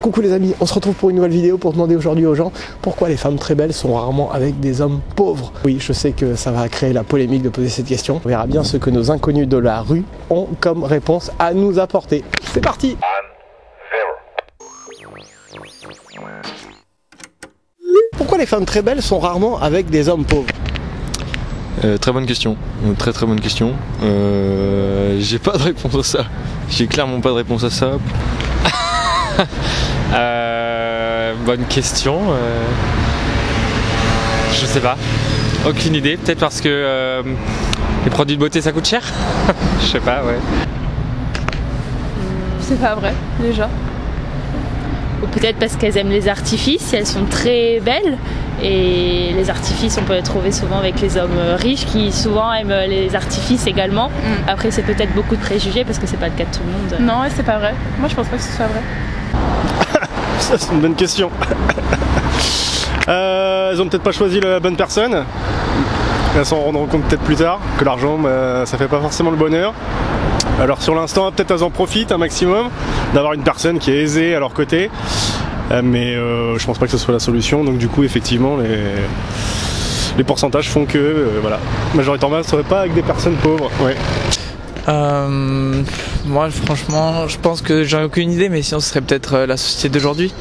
Coucou les amis, on se retrouve pour une nouvelle vidéo pour demander aujourd'hui aux gens pourquoi les femmes très belles sont rarement avec des hommes pauvres. Oui, je sais que ça va créer la polémique de poser cette question. On verra bien ce que nos inconnus de la rue ont comme réponse à nous apporter. C'est parti! Pourquoi les femmes très belles sont rarement avec des hommes pauvres? Très bonne question, très bonne question. J'ai pas de réponse à ça. J'ai clairement pas de réponse à ça. Bonne question. Je sais pas. Aucune idée. Peut-être parce que les produits de beauté ça coûte cher. Je sais pas, ouais. C'est pas vrai, déjà. Ou peut-être parce qu'elles aiment les artifices, elles sont très belles. Et les artifices, on peut les trouver souvent avec les hommes riches qui souvent aiment les artifices également. Après, c'est peut-être beaucoup de préjugés parce que c'est pas le cas de tout le monde. Non, c'est pas vrai. Moi, je pense pas que ce soit vrai. Ça, c'est une bonne question. Elles ont peut-être pas choisi la bonne personne. Elles s'en rendront compte peut-être plus tard que l'argent, ça fait pas forcément le bonheur. Alors sur l'instant, peut-être elles en profitent un maximum d'avoir une personne qui est aisée à leur côté. Mais je pense pas que ce soit la solution. Donc du coup, effectivement, les pourcentages font que, voilà, majoritairement, elles ne seraient pas avec des personnes pauvres. Ouais. Moi franchement je pense que j'en ai aucune idée, mais sinon ce serait peut-être la société d'aujourd'hui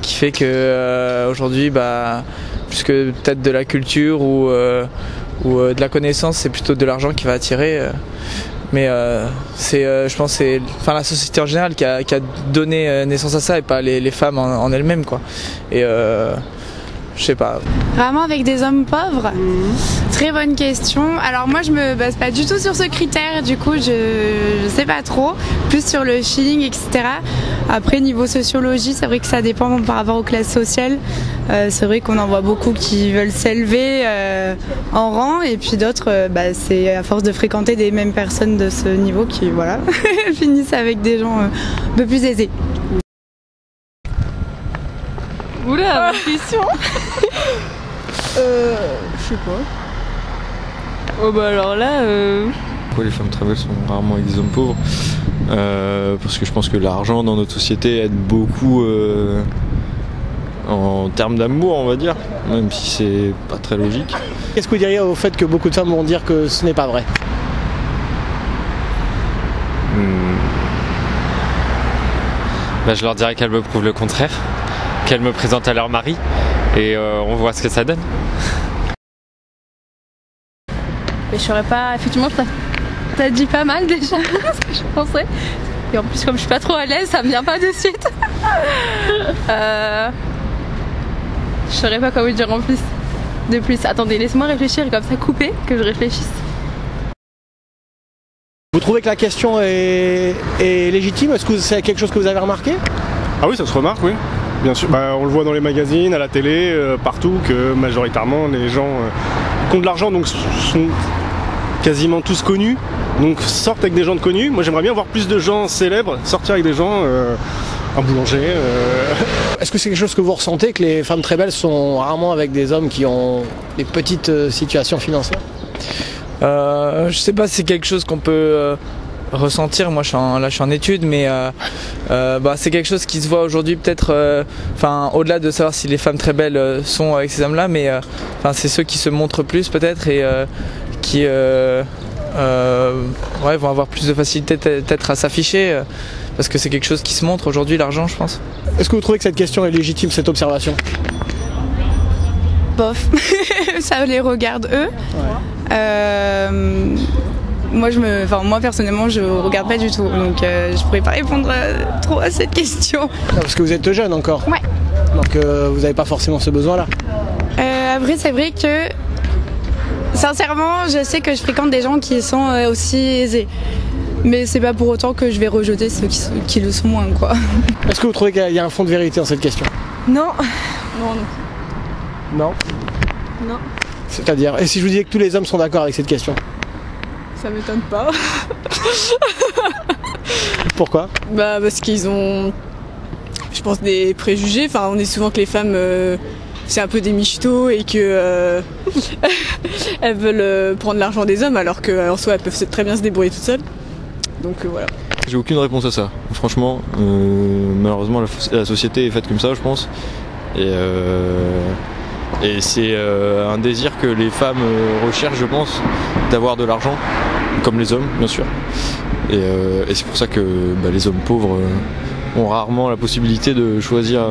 qui fait que aujourd'hui plus que peut-être de la culture ou de la connaissance, c'est plutôt de l'argent qui va attirer. Mais je pense que c'est la société en général qui a donné naissance à ça et pas les femmes en elles-mêmes, quoi. Et je sais pas. Vraiment avec des hommes pauvres? Très bonne question. Alors moi je me base pas du tout sur ce critère, du coup je sais pas trop, plus sur le feeling, etc. Après niveau sociologie, c'est vrai que ça dépend par rapport aux classes sociales. C'est vrai qu'on en voit beaucoup qui veulent s'élever en rang, et puis d'autres, c'est à force de fréquenter des mêmes personnes de ce niveau qui finissent avec des gens un peu plus aisés. Oula, bonne question. Je sais pas. Oh bah alors là. Pourquoi les femmes très belles sont rarement avec des hommes pauvres? Parce que je pense que l'argent dans notre société aide beaucoup en termes d'amour, on va dire, même si c'est pas très logique. Qu'est-ce que vous diriez au fait que beaucoup de femmes vont dire que ce n'est pas vrai? Je leur dirais qu'elles me prouvent le contraire, qu'elles me présentent à leur mari et on voit ce que ça donne. Mais je saurais pas. Effectivement, t'as dit pas mal déjà ce que je pensais. Et en plus, comme je suis pas trop à l'aise, ça me vient pas de suite. Je saurais pas quoi vous dire en plus. De plus, attendez, laisse-moi réfléchir et comme ça couper, que je réfléchisse. Vous trouvez que la question est légitime? Est-ce que c'est quelque chose que vous avez remarqué? Ah oui, ça se remarque, oui. Bien sûr, on le voit dans les magazines, à la télé, partout, que majoritairement les gens qui ont de l'argent donc sont quasiment tous connus, donc sortent avec des gens de connus. Moi j'aimerais bien voir plus de gens célèbres sortir avec des gens, un boulanger. Est-ce que c'est quelque chose que vous ressentez, que les femmes très belles sont rarement avec des hommes qui ont des petites situations financières? Je sais pas si c'est quelque chose qu'on peut ressentir. Moi je suis en études, mais c'est quelque chose qui se voit aujourd'hui peut-être, au-delà de savoir si les femmes très belles sont avec ces hommes-là, mais c'est ceux qui se montrent plus peut-être et qui vont avoir plus de facilité peut-être à s'afficher, parce que c'est quelque chose qui se montre aujourd'hui, l'argent, je pense. Est-ce que vous trouvez que cette question est légitime, cette observation? Bof, ça les regarde eux. Ouais. Moi personnellement je regarde pas du tout, donc je pourrais pas répondre trop à cette question. Non, parce que vous êtes jeune encore. Ouais. Donc vous n'avez pas forcément ce besoin là. Après c'est vrai que sincèrement je sais que je fréquente des gens qui sont aussi aisés, mais c'est pas pour autant que je vais rejeter ceux qui le sont moins, quoi. Est-ce que vous trouvez qu'il y a un fond de vérité dans cette question? Non. Non. Non. C'est-à-dire, et si je vous disais que tous les hommes sont d'accord avec cette question? Ça m'étonne pas. Pourquoi? Parce qu'ils ont, je pense, des préjugés. Enfin, on dit souvent que les femmes, c'est un peu des michtos et que elles veulent prendre l'argent des hommes, alors qu'en soi elles peuvent très bien se débrouiller toutes seules. Donc voilà. J'ai aucune réponse à ça. Franchement, malheureusement la société est faite comme ça, je pense. Et c'est un désir que les femmes recherchent, je pense, d'avoir de l'argent, comme les hommes, bien sûr. Et c'est pour ça que les hommes pauvres ont rarement la possibilité de choisir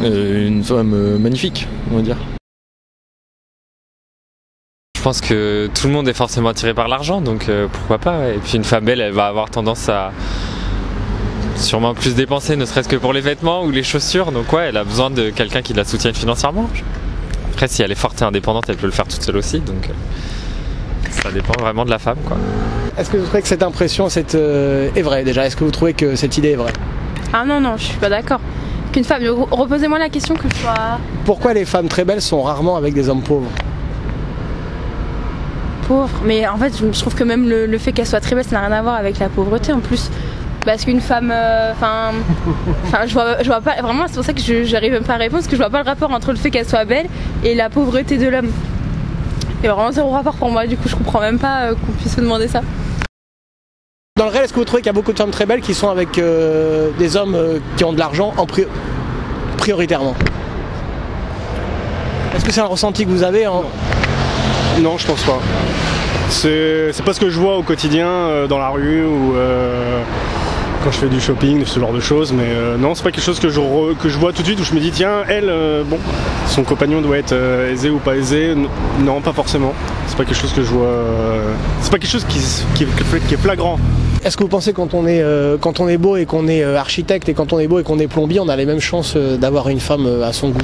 une femme magnifique, on va dire. Je pense que tout le monde est forcément attiré par l'argent, donc pourquoi pas. Et puis une femme belle, elle va avoir tendance à sûrement plus dépenser, ne serait-ce que pour les vêtements ou les chaussures. Donc ouais, elle a besoin de quelqu'un qui la soutienne financièrement. Après, si elle est forte et indépendante, elle peut le faire toute seule aussi. Donc ça dépend vraiment de la femme, quoi. Est-ce que vous trouvez que cette impression est vraie déjà? Est-ce que vous trouvez que cette idée est vraie? Ah non, je suis pas d'accord. Qu'une femme, reposez-moi la question que je sois... Pourquoi les femmes très belles sont rarement avec des hommes pauvres? Pauvre, mais en fait je trouve que même le fait qu'elle soit très belle, ça n'a rien à voir avec la pauvreté en plus. Parce qu'une femme, je vois pas, vraiment c'est pour ça que j'arrive même pas à répondre, parce que je vois pas le rapport entre le fait qu'elle soit belle et la pauvreté de l'homme. Il y a vraiment zéro rapport pour moi, du coup je comprends même pas qu'on puisse se demander ça. Dans le réel, est-ce que vous trouvez qu'il y a beaucoup de femmes très belles qui sont avec des hommes qui ont de l'argent prioritairement? Est-ce que c'est un ressenti que vous avez Non, je pense pas. C'est pas ce que je vois au quotidien dans la rue ou quand je fais du shopping, ce genre de choses, mais non, c'est pas quelque chose que je vois tout de suite où je me dis tiens, elle, bon, son compagnon doit être aisé ou pas aisé. Non, pas forcément. C'est pas quelque chose que je vois. C'est pas quelque chose qui est flagrant. Est-ce que vous pensez quand on est beau et qu'on est architecte et quand on est beau et qu'on est plombier, on a les mêmes chances d'avoir une femme à son goût?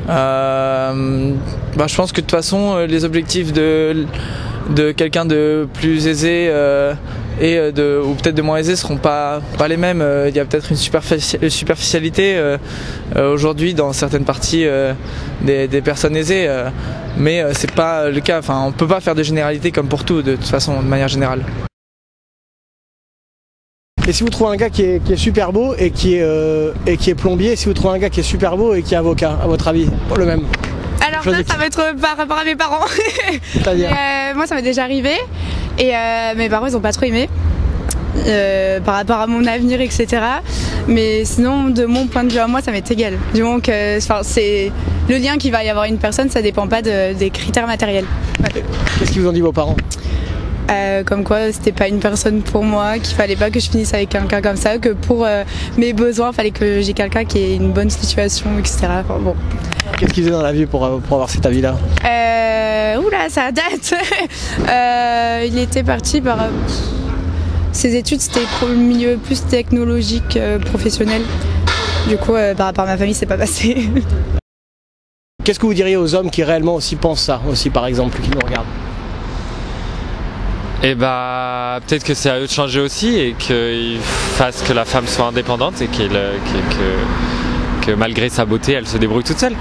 Je pense que de toute façon les objectifs de quelqu'un de plus aisé ou peut-être de moins aisé seront pas les mêmes. Il y a peut-être une superficialité aujourd'hui dans certaines parties des personnes aisées, mais c'est pas le cas. Enfin, on peut pas faire de généralité comme pour tout de toute façon de manière générale. Et si vous trouvez un gars qui est super beau et qui est plombier, si vous trouvez un gars qui est super beau et qui est avocat, à votre avis, le même? Alors ça va être par rapport à mes parents. C'est-à-dire moi ça m'est déjà arrivé et mes parents ils ont pas trop aimé par rapport à mon avenir, etc. Mais sinon de mon point de vue à moi ça m'est égal. Du moment que c'est le lien qu'il va y avoir une personne, ça dépend pas des critères matériels. Ouais. Qu'est-ce qu'ils vous ont dit vos parents? Comme quoi c'était pas une personne pour moi, qu'il fallait pas que je finisse avec quelqu'un comme ça, que pour mes besoins, il fallait que j'ai quelqu'un qui ait une bonne situation, etc. Enfin, bon. Qu'est-ce qu'il faisait dans la vie pour avoir cet avis-là? Oula, ça date. Il était parti par ses études, c'était pour le milieu plus technologique, professionnel. Du coup, par rapport à ma famille, c'est pas passé. Qu'est-ce que vous diriez aux hommes qui réellement aussi pensent ça, aussi par exemple, qui nous regardent? Et peut-être que c'est à eux de changer aussi et qu'ils fassent que la femme soit indépendante et que malgré sa beauté, elle se débrouille toute seule.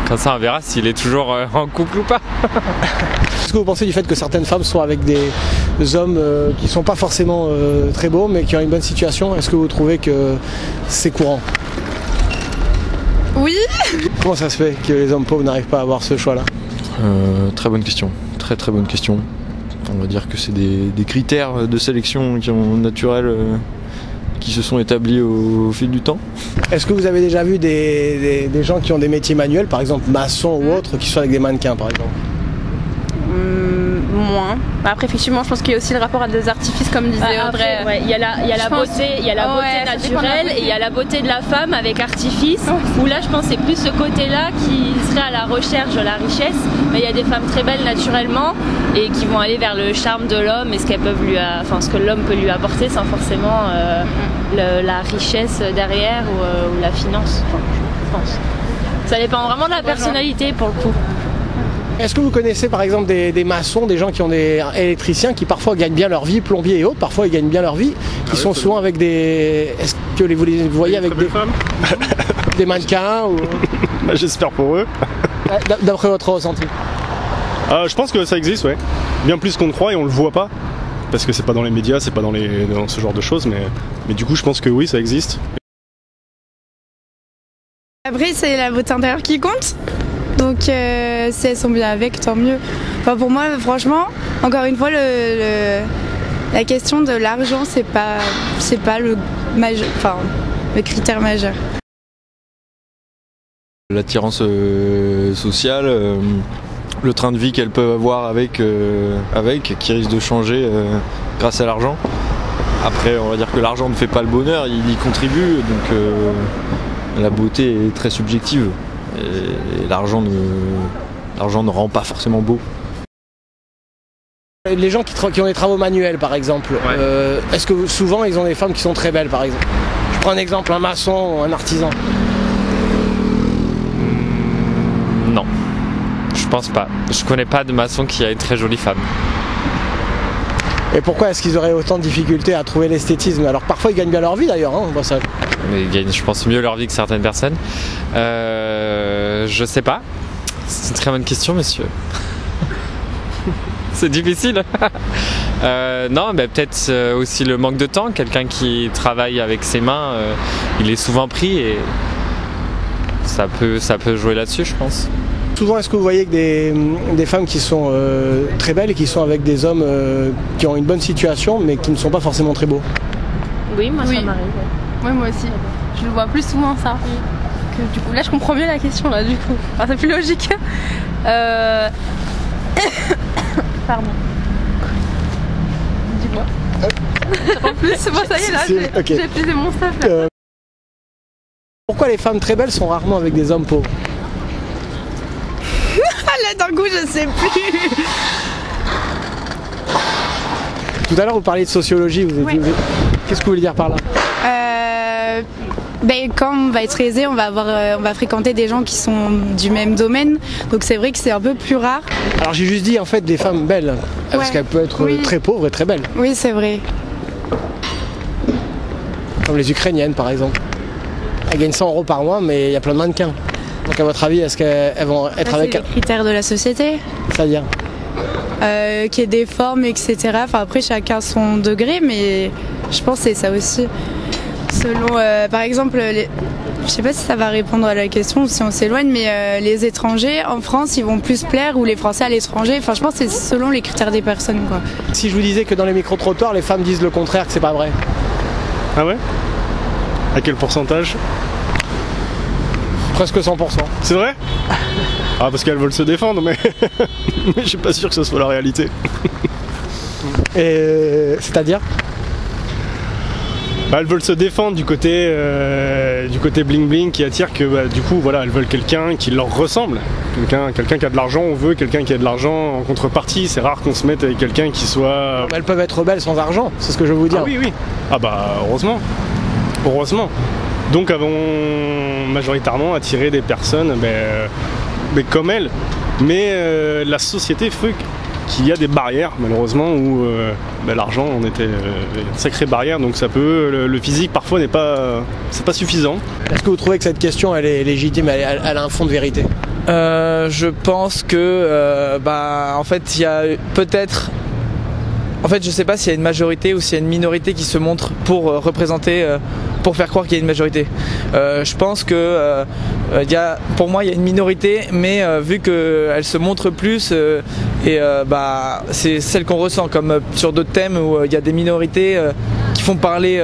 Comme ça, on verra s'il est toujours en couple ou pas. Qu'est-ce que vous pensez du fait que certaines femmes soient avec des hommes qui sont pas forcément très beaux mais qui ont une bonne situation? Est-ce que vous trouvez que c'est courant? Oui. Comment ça se fait que les hommes pauvres n'arrivent pas à avoir ce choix-là? Très bonne question, très bonne question. On va dire que c'est des critères de sélection naturels qui se sont établis au fil du temps. Est-ce que vous avez déjà vu des gens qui ont des métiers manuels, par exemple maçons ou autres, qui sont avec des mannequins par exemple? Moins. Après effectivement je pense qu'il y a aussi le rapport à des artifices comme disait Audrey. Ouais, il y a la beauté naturelle et il y a la beauté de la femme avec artifice, où là je pense que c'est plus ce côté-là qui serait à la recherche de la richesse, mais il y a des femmes très belles naturellement et qui vont aller vers le charme de l'homme et ce que l'homme peut lui apporter sans forcément la richesse derrière ou la finance, je pense. Ça dépend vraiment de la personnalité pour le coup. Est-ce que vous connaissez par exemple des maçons, des gens qui ont des électriciens qui parfois gagnent bien leur vie, plombiers et autres, parfois ils gagnent bien leur vie, qui sont souvent avec des... Est-ce que vous les voyez avec des mannequins ou... J'espère pour eux. D'après votre ressenti? Je pense que ça existe, ouais. Bien plus qu'on ne croit et on le voit pas. Parce que c'est pas dans les médias, c'est pas dans ce genre de choses, mais du coup je pense que oui, ça existe. Après c'est la beauté intérieure qui compte. Donc si elles sont bien avec, tant mieux. Enfin, pour moi, franchement, encore une fois, La question de l'argent, c'est pas le critère majeur. L'attirance sociale, le train de vie qu'elles peuvent avoir avec, qui risque de changer grâce à l'argent. Après, on va dire que l'argent ne fait pas le bonheur, il y contribue, donc la beauté est très subjective. Et l'argent ne rend pas forcément beau. Les gens qui ont des travaux manuels, par exemple, est-ce que souvent ils ont des femmes qui sont très belles, par exemple? Je prends un exemple, un maçon ou un artisan. Non, je pense pas. Je connais pas de maçon qui a une très jolie femme. Et pourquoi est-ce qu'ils auraient autant de difficultés à trouver l'esthétisme? Alors parfois ils gagnent bien leur vie d'ailleurs, hein, bon, ça... Mais ils gagnent, je pense, mieux leur vie que certaines personnes. Je sais pas. C'est une très bonne question, monsieur. C'est difficile. Non, mais peut-être aussi le manque de temps. Quelqu'un qui travaille avec ses mains, il est souvent pris et ça peut jouer là-dessus, je pense. Souvent, est-ce que vous voyez que des femmes qui sont très belles et qui sont avec des hommes qui ont une bonne situation mais qui ne sont pas forcément très beaux? Oui, moi ça m'arrive. Oui, moi aussi. Je le vois plus souvent ça. Que, du coup, là, je comprends mieux la question là. Du coup, enfin, c'est plus logique. Pardon. Dis-moi. En plus, bon, ça y est, là, j'ai épuisé mon stuff. Pourquoi les femmes très belles sont rarement avec des hommes pauvres? Là, d'un coup, je sais plus. Tout à l'heure, vous parliez de sociologie. Qu'est-ce que vous voulez dire par là? Quand on va être aisé, on va fréquenter des gens qui sont du même domaine. Donc c'est vrai que c'est un peu plus rare. Alors j'ai juste dit en fait des femmes belles. Parce qu'elles peuvent être très pauvres et très belles. Oui, c'est vrai. Comme les Ukrainiennes par exemple. Elles gagnent 100 € par mois, mais il y a plein de mannequins. Donc à votre avis, est-ce qu'elles vont être avec... C'est les critères de la société. C'est-à-dire qu'il y ait des formes, etc. Enfin, après, chacun son degré, mais je pense que c'est ça aussi. Selon, par exemple, je sais pas si ça va répondre à la question ou si on s'éloigne, mais les étrangers en France, ils vont plus plaire ou les Français à l'étranger. Enfin, je pense que c'est selon les critères des personnes, quoi. Si je vous disais que dans les micro-trottoirs, les femmes disent le contraire, que c'est pas vrai. Ah ouais? À quel pourcentage? Presque 100%. C'est vrai? Ah, parce qu'elles veulent se défendre, mais je suis pas sûr que ce soit la réalité. Et c'est-à-dire? Elles veulent se défendre du côté bling bling qui attire que du coup voilà, elles veulent quelqu'un qui leur ressemble, quelqu'un qui a de l'argent, on veut quelqu'un qui a de l'argent en contrepartie. C'est rare qu'on se mette avec quelqu'un qui soit... Elles peuvent être belles sans argent, c'est ce que je veux vous dire. Ah oui. Ah bah heureusement. Donc elles vont majoritairement attirer des personnes mais comme elles. Mais la société fait qu'il y a des barrières malheureusement où l'argent en était une sacrée barrière, donc ça peut, le physique parfois c'est pas suffisant. Est-ce que vous trouvez que cette question elle est légitime, elle a un fond de vérité? Je pense que en fait il y a peut-être... En fait, je sais pas s'il y a une majorité ou s'il y a une minorité qui se montre pour représenter, pour faire croire qu'il y a une majorité. Je pense que pour moi, il y a une minorité, mais vu qu'elle se montre plus, c'est celle qu'on ressent, comme sur d'autres thèmes où il y a des minorités qui font parler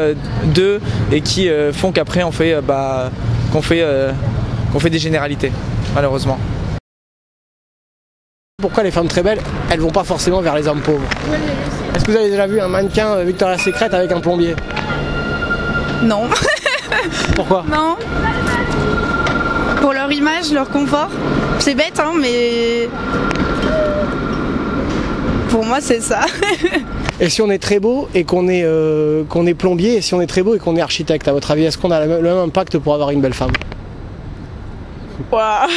d'eux et qui font qu'après on fait, qu'on fait des généralités, malheureusement. Pourquoi les femmes très belles, elles vont pas forcément vers les hommes pauvres? Est-ce que vous avez déjà vu un mannequin Victoria's Secret avec un plombier? Non. Pourquoi? Non. Pour leur image, leur confort. C'est bête, hein, mais... Pour moi, c'est ça. Et si on est très beau et qu'on est plombier, et si on est très beau et qu'on est architecte, à votre avis, est-ce qu'on a le même impact pour avoir une belle femme? Wow. Bah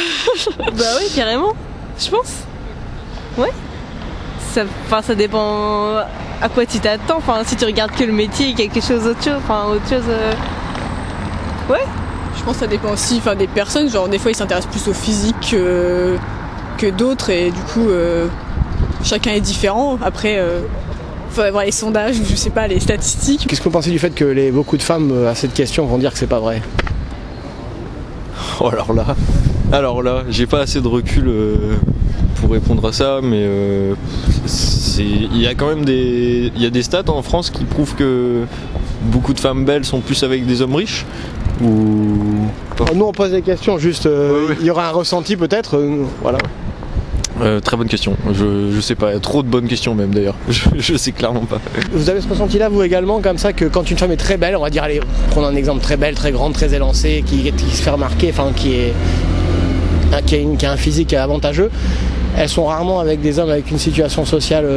oui, carrément, je pense. Ouais. Ça dépend à quoi tu t'attends. Enfin, si tu regardes que le métier, quelque chose autre chose. Ouais. Je pense que ça dépend aussi des personnes. Genre des fois ils s'intéressent plus au physique que d'autres et du coup chacun est différent. Après faut avoir les sondages ou je sais pas, les statistiques. Qu'est-ce que vous pensez du fait que beaucoup de femmes à cette question vont dire que c'est pas vrai? Oh alors là, j'ai pas assez de recul pour répondre à ça, mais il y a quand même des stats en France qui prouvent que beaucoup de femmes belles sont plus avec des hommes riches ou pas. Nous on pose des questions, juste il y aura un ressenti peut-être, voilà. Très bonne question, je sais pas, il y a trop de bonnes questions même d'ailleurs, je sais clairement pas. Vous avez ce ressenti là vous également, comme ça, que quand une femme est très belle, on va dire, allez, prenons un exemple, très belle, très grande, très élancée, qui se fait remarquer, enfin qui a un physique avantageux, elles sont rarement avec des hommes avec une situation sociale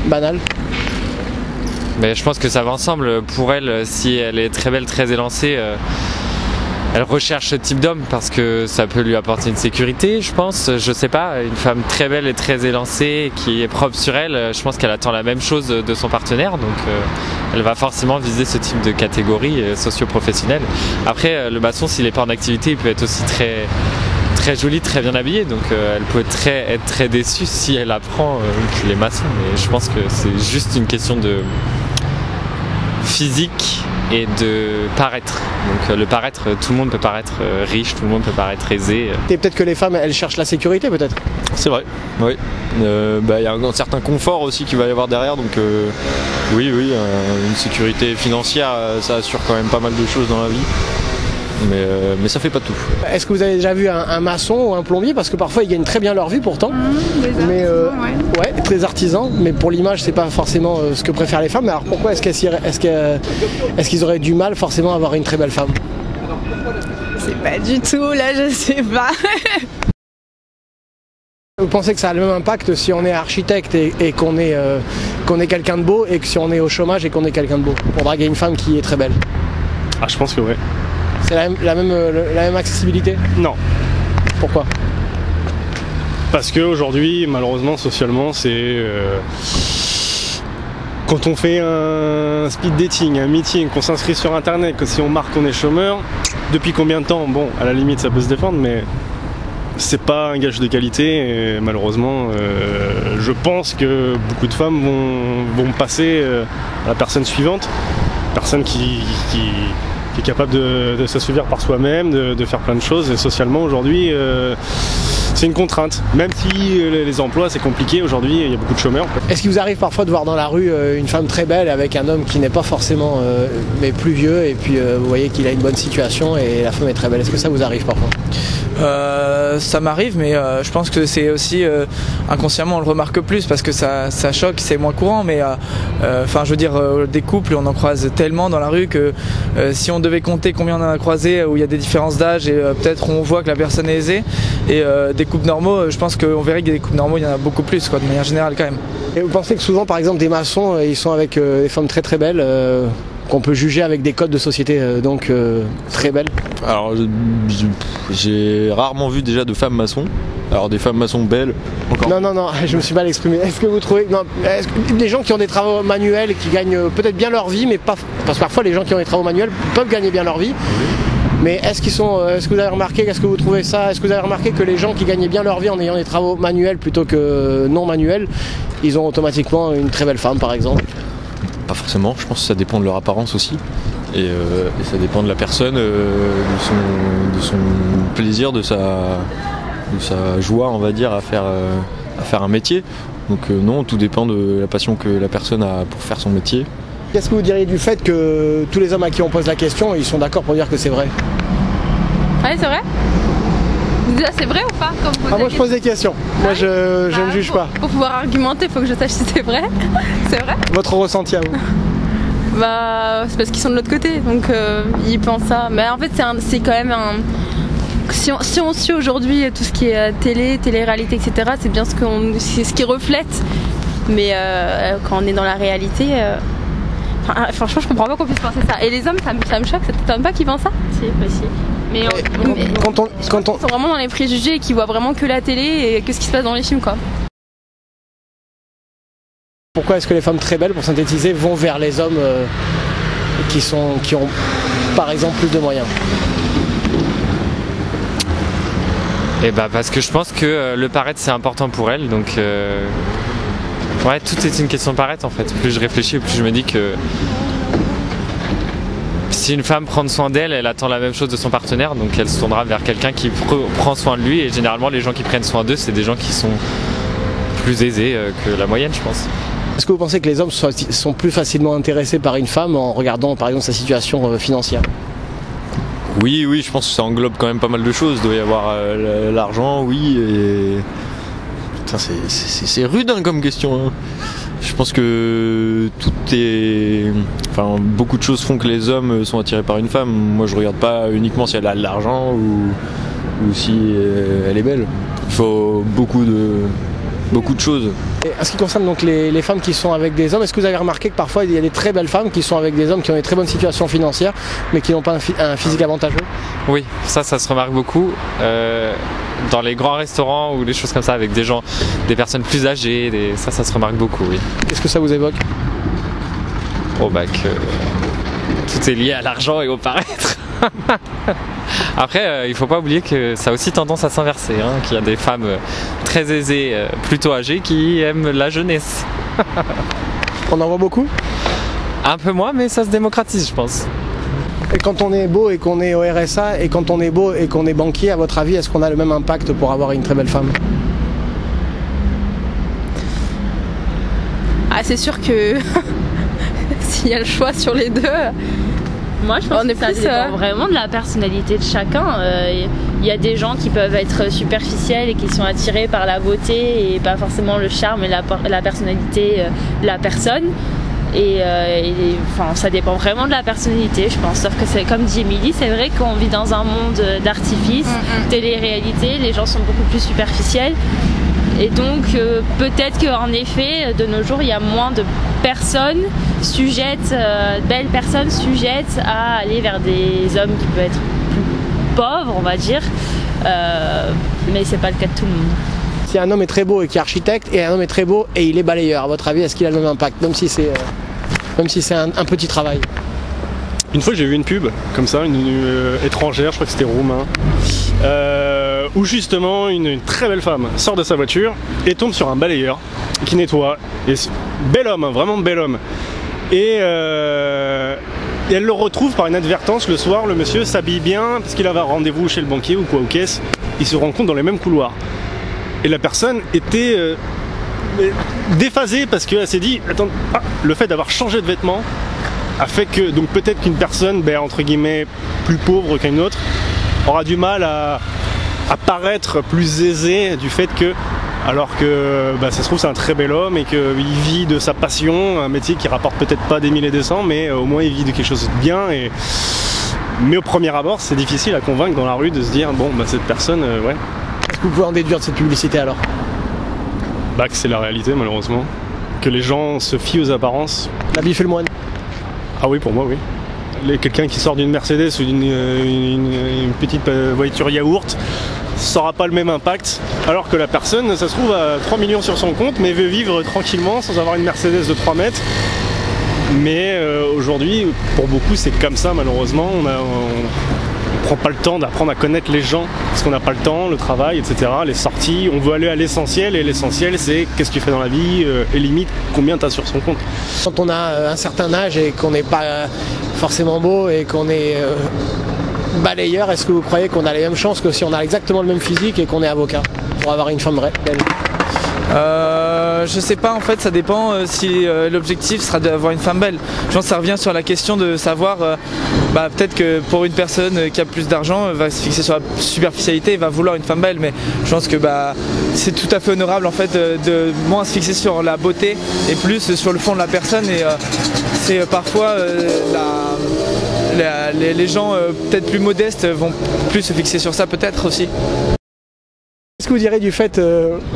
banale? Mais je pense que ça va ensemble. Pour elle, si elle est très belle, très élancée, elle recherche ce type d'homme parce que ça peut lui apporter une sécurité, je pense. Je sais pas, une femme très belle et très élancée, qui est propre sur elle, je pense qu'elle attend la même chose de son partenaire, donc elle va forcément viser ce type de catégorie socio-professionnelle. Après, le maçon, s'il n'est pas en activité, il peut être aussi très joli, très bien habillé, donc elle peut être très déçue si elle apprend qu'il est maçon. Mais je pense que c'est juste une question de physique et de paraître. Donc le paraître, tout le monde peut paraître riche, tout le monde peut paraître aisé. Et peut-être que les femmes, elles cherchent la sécurité peut-être? C'est vrai, oui. Y a un certain confort aussi qu'il va y avoir derrière, donc oui, une sécurité financière, ça assure quand même pas mal de choses dans la vie. Mais ça fait pas tout. Est-ce que vous avez déjà vu un maçon ou un plombier? Parce que parfois ils gagnent très bien leur vie pourtant. Mais ouais, très artisans, mais pour l'image c'est pas forcément ce que préfèrent les femmes. Mais alors pourquoi est-ce qu'ils auraient du mal forcément à avoir une très belle femme? c'est pas du tout, là je sais pas. Vous pensez que ça a le même impact si on est architecte et qu'on est quelqu'un de beau, et que si on est au chômage et qu'on est quelqu'un de beau, pour draguer une femme qui est très belle? Ah, je pense que ouais. C'est la même accessibilité? Non. Pourquoi? Parce qu'aujourd'hui, malheureusement, socialement, c'est... quand on fait un speed dating, un meeting, qu'on s'inscrit sur internet, que si on marque qu'on est chômeur, depuis combien de temps? Bon, à la limite, ça peut se défendre, mais c'est pas un gage de qualité. Et malheureusement, je pense que beaucoup de femmes vont passer à la personne suivante, personne qui est capable de s'assouvir par soi-même, de faire plein de choses. Et socialement, aujourd'hui, c'est une contrainte. Même si les emplois, c'est compliqué, aujourd'hui, il y a beaucoup de chômeurs. Est-ce qu'il vous arrive parfois de voir dans la rue une femme très belle avec un homme qui n'est pas forcément, mais plus vieux, et puis vous voyez qu'il a une bonne situation et la femme est très belle? Est-ce que ça vous arrive parfois? Ça m'arrive, mais je pense que c'est aussi inconsciemment on le remarque plus parce que ça choque, c'est moins courant, mais enfin je veux dire, des couples on en croise tellement dans la rue que si on devait compter combien on en a croisé où il y a des différences d'âge et peut-être on voit que la personne est aisée, et des couples normaux, je pense qu'on verrait que des couples normaux il y en a beaucoup plus, quoi, de manière générale quand même. Et vous pensez que souvent par exemple des maçons ils sont avec des femmes très très belles qu'on peut juger avec des codes de société donc très belles? Alors j'ai rarement vu déjà de femmes maçons. Alors des femmes maçons belles encore. Non, je me suis mal exprimé. Est-ce que vous trouvez des gens qui ont des travaux manuels et qui gagnent peut-être bien leur vie, mais pas, parce que parfois les gens qui ont des travaux manuels peuvent gagner bien leur vie. Mais est-ce que vous avez remarqué, est-ce que vous trouvez ça, est-ce que vous avez remarqué que les gens qui gagnaient bien leur vie en ayant des travaux manuels plutôt que non manuels, ils ont automatiquement une très belle femme par exemple? Pas forcément, je pense que ça dépend de leur apparence aussi. Et ça dépend de la personne, de son plaisir, de sa joie, on va dire, à faire un métier. Donc non, tout dépend de la passion que la personne a pour faire son métier. Qu'est-ce que vous diriez du fait que tous les hommes à qui on pose la question, ils sont d'accord pour dire que c'est vrai? Ouais, c'est vrai? C'est vrai ou pas comme moi je pose des questions, moi je ne juge pas. Pour pouvoir argumenter, il faut que je sache si c'est vrai. C'est vrai? Votre ressenti à vous? Bah c'est parce qu'ils sont de l'autre côté, donc ils pensent ça. Mais en fait c'est quand même un... Si on suit aujourd'hui tout ce qui est télé-réalité, etc., c'est bien c'est ce qui reflète. Mais quand on est dans la réalité... franchement je comprends pas qu'on puisse penser ça. Et les hommes ça me choque, ça t'étonne pas qu'ils pensent ça? Si, aussi. Mais quand on sont vraiment dans les préjugés et qu'ils voient vraiment que la télé et que ce qui se passe dans les films, quoi. Pourquoi est-ce que les femmes très belles, pour synthétiser, vont vers les hommes qui ont par exemple plus de moyens? Et bah parce que je pense que le paraître c'est important pour elles, donc ouais, tout est une question de paraître en fait. Plus je réfléchis, plus je me dis que si une femme prend soin d'elle, elle attend la même chose de son partenaire, donc elle se tournera vers quelqu'un qui prend soin de lui, et généralement les gens qui prennent soin d'eux, c'est des gens qui sont plus aisés que la moyenne, je pense. Est-ce que vous pensez que les hommes sont plus facilement intéressés par une femme en regardant par exemple sa situation financière? Oui, je pense que ça englobe quand même pas mal de choses. Il doit y avoir l'argent, oui, et... Putain, c'est rude hein, comme question. Hein. Je pense que beaucoup de choses font que les hommes sont attirés par une femme. Moi, je regarde pas uniquement si elle a de l'argent ou si elle est belle. Il faut beaucoup de choses. Et en ce qui concerne donc les femmes qui sont avec des hommes, est-ce que vous avez remarqué que parfois il y a des très belles femmes qui sont avec des hommes qui ont des très bonnes situations financières mais qui n'ont pas un physique avantageux? Oui, ça se remarque beaucoup. Dans les grands restaurants ou des choses comme ça avec des personnes plus âgées, ça se remarque beaucoup, oui. Qu'est-ce que ça vous évoque? Que tout est lié à l'argent et au paraître. Après, il faut pas oublier que ça a aussi tendance à s'inverser, hein, qu'il y a des femmes très aisées, plutôt âgées, qui aiment la jeunesse. On en voit beaucoup? Un peu moins, mais ça se démocratise, je pense. Et quand on est beau et qu'on est au RSA, et quand on est beau et qu'on est banquier, à votre avis, est-ce qu'on a le même impact pour avoir une très belle femme? Ah, c'est sûr que s'il y a le choix sur les deux... Moi, je pense que ça dépend vraiment de la personnalité de chacun. Il y a des gens qui peuvent être superficiels et qui sont attirés par la beauté et pas forcément le charme et la personnalité de la personne. Ça dépend vraiment de la personnalité, je pense. Sauf que c'est comme dit Émilie, c'est vrai qu'on vit dans un monde d'artifice, télé-réalité, les gens sont beaucoup plus superficiels. Et donc peut-être qu'en effet, de nos jours, il y a moins de personnes belles personnes sujettes à aller vers des hommes qui peuvent être plus pauvres, on va dire. Mais c'est pas le cas de tout le monde. Si un homme est très beau et qui est architecte, et un homme est très beau et il est balayeur, à votre avis, est-ce qu'il a le même impact, même si c'est un petit travail? Une fois j'ai vu une pub comme ça, une étrangère, je crois que c'était roumain, où justement une très belle femme sort de sa voiture et tombe sur un balayeur qui nettoie. Et bel homme, hein, vraiment bel homme. Et elle le retrouve par inadvertance le soir, le monsieur s'habille bien parce qu'il avait un rendez-vous chez le banquier ou quoi aux caisses. Ils se rencontrent dans les mêmes couloirs. Et la personne était déphasée parce qu'elle s'est dit, attends, le fait d'avoir changé de vêtements a fait que, donc peut-être qu'une personne, entre guillemets, plus pauvre qu'une autre, aura du mal à paraître plus aisée du fait que, alors que ça se trouve c'est un très bel homme et qu'il vit de sa passion, un métier qui rapporte peut-être pas des 1000 et des cents, mais au moins il vit de quelque chose de bien. Mais au premier abord, c'est difficile à convaincre dans la rue de se dire, cette personne, ouais. Est-ce que vous pouvez en déduire de cette publicité alors? Que c'est la réalité malheureusement, que les gens se fient aux apparences. La vie fait le moine. Ah oui, pour moi oui. Quelqu'un qui sort d'une Mercedes ou d'une petite voiture yaourt, ça n'aura pas le même impact, alors que la personne, ça se trouve, a 3 millions sur son compte, mais veut vivre tranquillement sans avoir une Mercedes de 3 mètres. Mais aujourd'hui, pour beaucoup, c'est comme ça malheureusement. On prend pas le temps d'apprendre à connaître les gens, parce qu'on n'a pas le temps, le travail, etc. Les sorties, on veut aller à l'essentiel, et l'essentiel c'est qu'est-ce que tu fais dans la vie, et limite combien tu as sur son compte. Quand on a un certain âge et qu'on n'est pas forcément beau et qu'on est balayeur, est-ce que vous croyez qu'on a les mêmes chances que si on a exactement le même physique et qu'on est avocat pour avoir une femme belle? Je sais pas, en fait ça dépend si l'objectif sera d'avoir une femme belle. Je pense que ça revient sur la question de savoir peut-être que pour une personne qui a plus d'argent va se fixer sur la superficialité et va vouloir une femme belle, mais je pense que c'est tout à fait honorable en fait de moins se fixer sur la beauté et plus sur le fond de la personne, et c'est parfois les gens peut-être plus modestes vont plus se fixer sur ça peut-être aussi. Qu'est-ce que vous direz du fait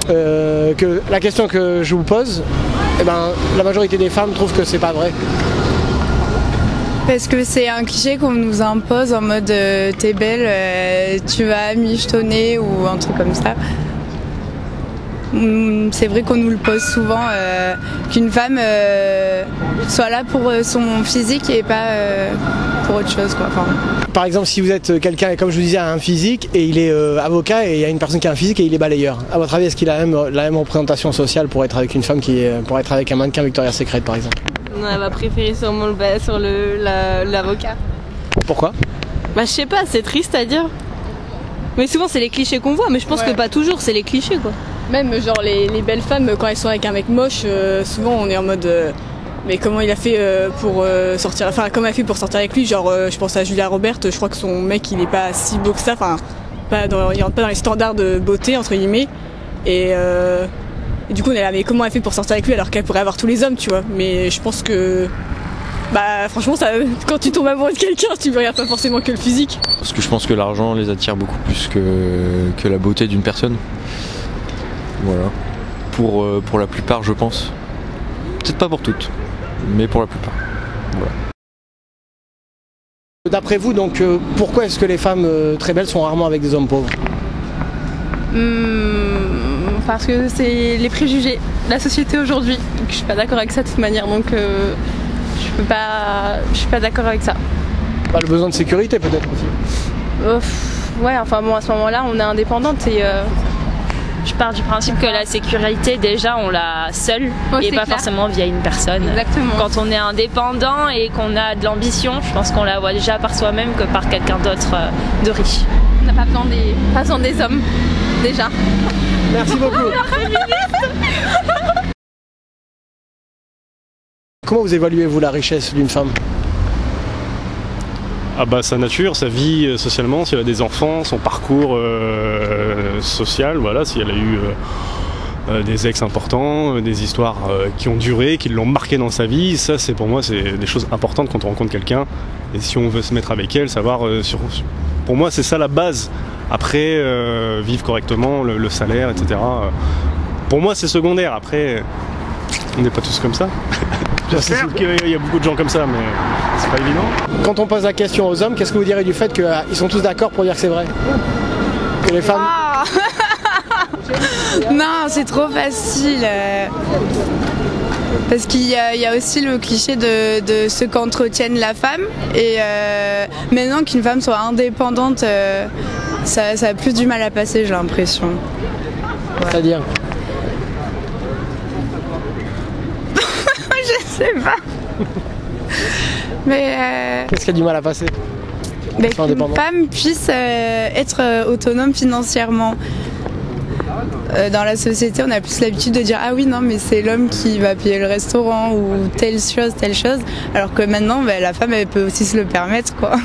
que la question que je vous pose, la majorité des femmes trouvent que c'est pas vrai? Parce que c'est un cliché qu'on nous impose en mode t'es belle, tu vas michetonner ou un truc comme ça. C'est vrai qu'on nous le pose souvent, qu'une femme soit là pour son physique et pas pour autre chose, quoi. Par exemple, si vous êtes quelqu'un, comme je vous disais, a un physique et il est avocat, et il y a une personne qui a un physique et il est balayeur, à votre avis, est-ce qu'il a la même représentation sociale pour être avec une femme pour être avec un mannequin Victoria's Secret, par exemple? Elle va préférer sûrement l'avocat. Pourquoi? Bah je sais pas, c'est triste à dire. Mais souvent c'est les clichés qu'on voit, mais je pense que pas toujours, c'est les clichés quoi. Même genre les belles femmes, quand elles sont avec un mec moche, souvent on est en mode mais comment il a fait pour sortir, enfin comment il a fait pour sortir avec lui, genre je pense à Julia Roberts, je crois que son mec il est pas si beau que ça, enfin il rentre pas dans les standards de beauté entre guillemets, et du coup on est là, mais comment elle fait pour sortir avec lui alors qu'elle pourrait avoir tous les hommes, tu vois. Mais je pense que bah franchement ça, quand tu tombes amoureux de quelqu'un, tu ne regardes pas forcément que le physique. Parce que je pense que l'argent les attire beaucoup plus que la beauté d'une personne. Voilà. Pour la plupart, je pense. Peut-être pas pour toutes, mais pour la plupart. Voilà. D'après vous, donc, pourquoi est-ce que les femmes très belles sont rarement avec des hommes pauvres? Parce que c'est les préjugés de la société aujourd'hui. Je suis pas d'accord avec ça de toute manière, donc je suis pas d'accord avec ça. Pas le besoin de sécurité peut-être aussi. Ouais, enfin bon, à ce moment-là, on est indépendante et je pars du principe que la sécurité, déjà, on l'a seule et pas forcément via une personne. Exactement. Quand on est indépendant et qu'on a de l'ambition, je pense qu'on la voit déjà par soi-même que par quelqu'un d'autre de riche. On n'a pas besoin des hommes, déjà. Merci beaucoup. Comment vous évaluez-vous la richesse d'une femme? Ah bah sa nature, sa vie socialement, si elle a des enfants, son parcours social, voilà, si elle a eu des ex importants, des histoires qui ont duré, qui l'ont marqué dans sa vie, ça c'est pour moi c'est des choses importantes quand on rencontre quelqu'un. Et si on veut se mettre avec elle, savoir pour moi c'est ça la base. Après vivre correctement, le salaire, etc. Pour moi c'est secondaire. Après on n'est pas tous comme ça. J'espère qu'il y a beaucoup de gens comme ça, mais c'est pas évident. Quand on pose la question aux hommes, qu'est-ce que vous direz du fait qu'ils sont tous d'accord pour dire que c'est vrai? Que les femmes... Non, c'est trop facile. Parce qu'il y a aussi le cliché de ce qu'entretienne la femme. Et maintenant qu'une femme soit indépendante, ça a plus du mal à passer, j'ai l'impression. Ouais. C'est-à-dire? Je sais pas. Mais qu'est-ce qui a du mal à passer? Qu'une femme puisse être autonome financièrement. Dans la société, on a plus l'habitude de dire ah oui non mais c'est l'homme qui va payer le restaurant ou telle chose, alors que maintenant la femme elle peut aussi se le permettre quoi.